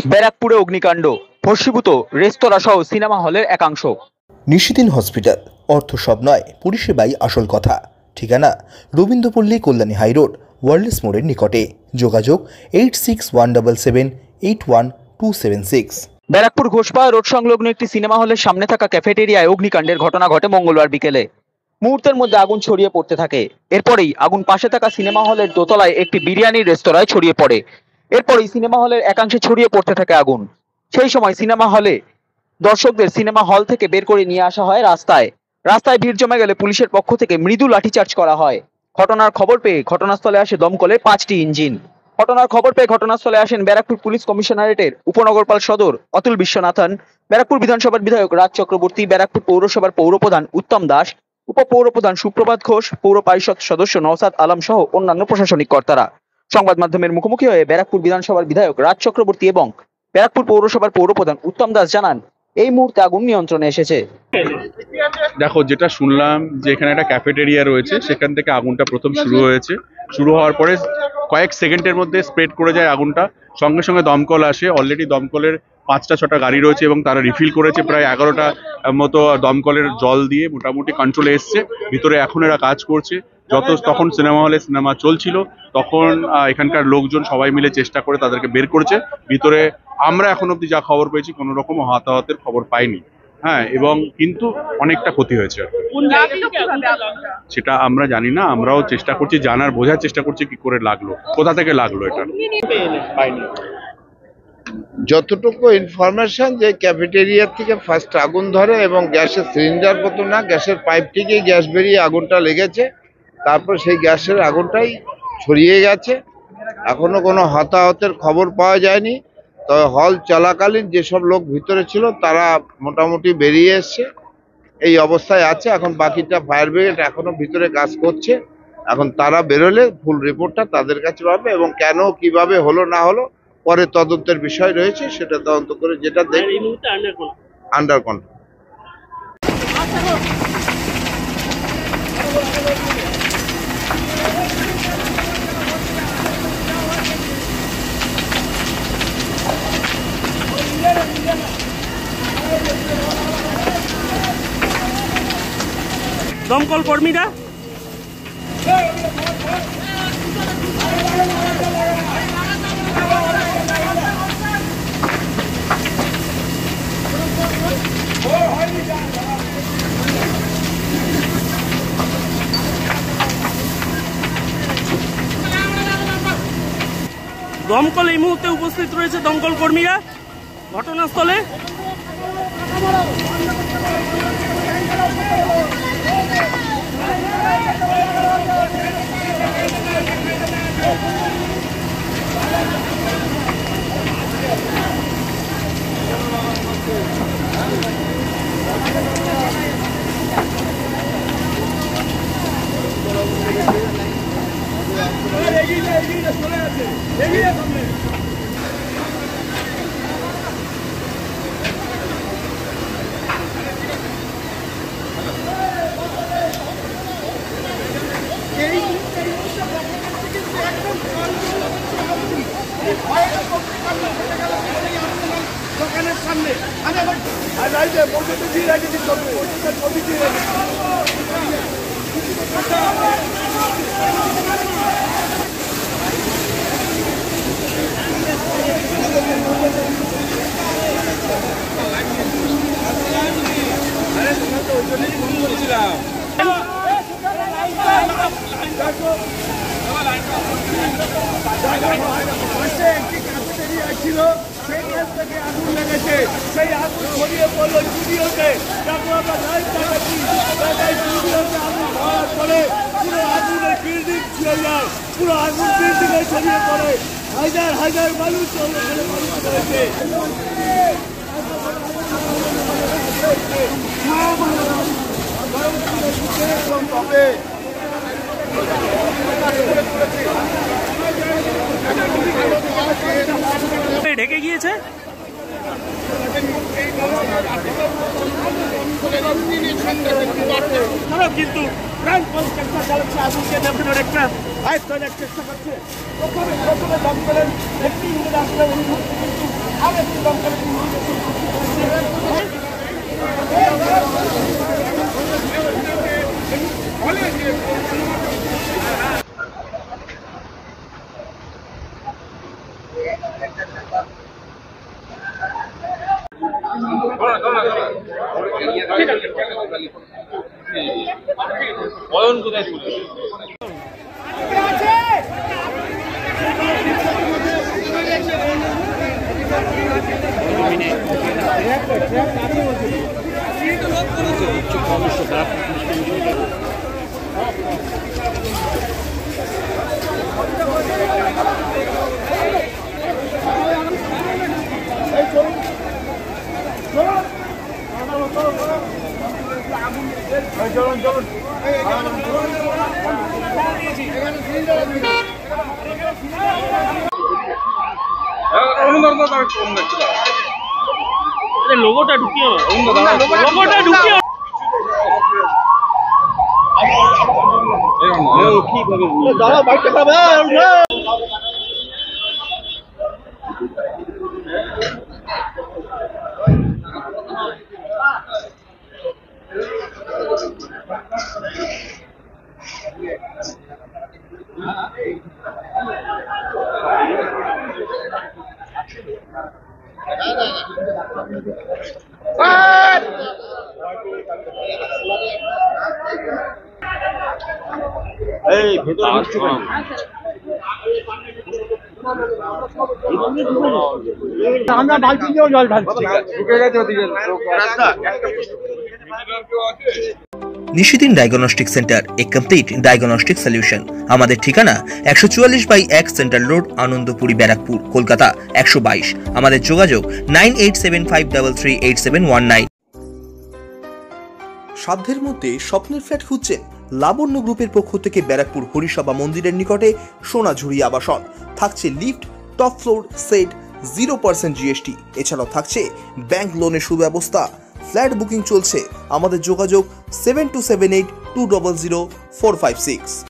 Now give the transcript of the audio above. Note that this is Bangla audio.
ব্যারাকপুরে অগ্নিকাণ্ড, ভস্মীভূত রেস্তোরাঁ সহ সিনেমা হলের একাংশ। নিশিদিন হসপিটাল, অর্থ সব নয়, পরিষেবাই আসল কথা। ঠিকানা রবীন্দ্রপল্লী, কল্যাণী হাইরোড, ওয়ার্ল্ডস মোড়ের নিকটে। যোগাযোগ 8617781276। ব্যারাকপুর ঘোষপাড়া রোড সংলগ্ন একটি সিনেমা হলের সামনে থাকা ক্যাফেটেরিয়ায় অগ্নিকাণ্ডের ঘটনা ঘটে মঙ্গলবার বিকেলে। মুহূর্তের মধ্যে আগুন ছড়িয়ে পড়তে থাকে। এরপরেই আগুন পাশে থাকা সিনেমা হলের দোতলায় একটি বিরিয়ানির রেস্তোরাঁয় ছড়িয়ে পড়ে। এরপরেই সিনেমা হলের একাংশে ছড়িয়ে পড়তে থাকে আগুন। সেই সময় সিনেমা হলে দর্শকদের সিনেমা হল থেকে বের করে নিয়ে আসা হয় রাস্তায় ভিড় জমে গেলে পুলিশের পক্ষ থেকে মৃদু লাঠিচার্জ করা হয়। ঘটনার খবর পেয়ে ঘটনাস্থলে আসে দমকলের 5টি ইঞ্জিন। ঘটনার খবর পেয়ে ঘটনাস্থলে আসেন ব্যারাকপুর পুলিশ কমিশনারেটের উপনগরপাল সদর অতুল বিশ্বনাথন, ব্যারাকপুর বিধানসভার বিধায়ক রাজ চক্রবর্তী, ব্যারাকপুর পৌরসভার পৌরপ্রধান উত্তম দাস, উপপৌরপ্রধান সুপ্রভাত ঘোষ, পৌর পরিষদ সদস্য নওসাদ আলম সহ অন্যান্য প্রশাসনিক কর্তারা। সংবাদ মাধ্যমের মুখোমুখি হয়ে ব্যারাকপুর বিধানসভার বিধায়ক রাজ চক্রবর্তী এবং ব্যারাকপুর পৌরসভার পৌরপ্রধান উত্তম দাস জানান, এই মুহূর্তে আগুন নিয়ন্ত্রণে এসেছে। দেখো, যেটা শুনলাম যে এখানে একটা ক্যাফেটেরিয়া রয়েছে, সেখান থেকে আগুনটা প্রথম শুরু হয়েছে। শুরু হওয়ার পরে কয়েক সেকেন্ডের মধ্যে স্প্রেড করে যায় আগুনটা। সঙ্গে সঙ্গে দমকল আসে। অলরেডি দমকলের 5টা-6টা গাড়ি রয়েছে এবং তারা রিফিল করেছে। প্রায় 11টা মতো দমকলের জল দিয়ে মোটামুটি কন্ট্রোলে এসছে। ভিতরে এখন এরা কাজ করছে। তখন সিনেমা হলে সিনেমা চলছিল, তখন এখানকার লোকজন সবাই মিলে চেষ্টা করে তাদেরকে বের করেছে ভিতরে। আমরা এখন অব্দি যা খবর পেয়েছি, কোনো রকম হতাহতের খবর পাইনি। হ্যাঁ, এবং কিন্তু অনেকটা ক্ষতি হয়েছে। সেটা আমরা জানি না। আমরাও চেষ্টা করছি জানার, বোঝার চেষ্টা করছি কি করে লাগলো, কোথা থেকে লাগলো এটা। যতটুকু ইনফরমেশন যে ক্যাফেটেরিয়া থেকে ফার্স্ট আগুন ধরে এবং গ্যাসের সিলিন্ডার মতো না, গ্যাসের পাইপ থেকে গ্যাস বেরিয়ে আগুনটা লেগেছে। তারপর সেই গ্যাসের আগুনটাই ছড়িয়ে গেছে। এখনো কোনো হতাহতের খবর পাওয়া যায়নি। তবে হল চলাকালীন যেসব লোক ভিতরে ছিল তারা মোটামুটি বেরিয়ে এসছে, এই অবস্থায় আছে। এখন বাকিটা ফায়ার ব্রিগেড এখনো ভিতরে কাজ করছে। এখন তারা বেরোলে ফুল রিপোর্টটা তাদের কাছে পাবে এবং কেন কিভাবে হলো না হলো পরে তদন্তের বিষয় রয়েছে, সেটা তদন্ত করে যেটা দেখি আন্ডার কন্ট্রোল। দমকল কর্মীরা দমকল এই মুহূর্তে উপস্থিত রয়েছে। দমকল কর্মীরা ঘটনাস্থলে। দোকানের সামনে ছিল, সেই গ্যাস থেকে আগুন লেগেছে। সেই আগুন ছড়িয়ে পড়লো স্টুডিওতে। স্টুডিওতে আগুন ধরার পরে পুরো আগুনের বিল্ডিং ছিঁড়ে যায়, পুরো আগুন বিল্ডিংয়ে ছড়িয়ে পড়ে। হাজার হাজার মানুষ রয়েছে। ঢেকে গিয়েছে। কিন্তু প্রাণপণ চেষ্টা চালাচ্ছে আগুনকে নেভানোর, একটা আয়ত্তের চেষ্টা করছে। প্রথমে দমকলের একটি ইঞ্জিন আসলে লোগোটা ঢুকিয়ে লোগোটা ঢুকিয়ে দাদা বাইকটা খাবে এই ভেতরে ঢুকছো কেন? আমরা বালতি দিয়েও জল ঢালছি। নিশিদিন ডায়াগনস্টিক সেন্টার, এ কমপ্লিট ডায়াগনস্টিক সলিউশন। আমাদের ঠিকানা 144/1 সেন্ট্রাল রোড, আনন্দপুরি, ব্যারাকপুর, কলকাতা 122। আমাদের যোগাযোগ 9875338719। সাধ্যের মধ্যে স্বপ্নের ফ্ল্যাট খুঁজছেন? লাবণ্য গ্রুপের পক্ষ থেকে ব্যারাকপুর হরিসভা মন্দিরের নিকটে সোনাঝুরি আবাসন। থাকছে lift, top floor, set, 0% GST। এছাড়াও থাকছে ব্যাংক লোনের সুব্যবস্থা। ফ্ল্যাট বুকিং চলছে। আমাদের যোগাযোগ 7278200456।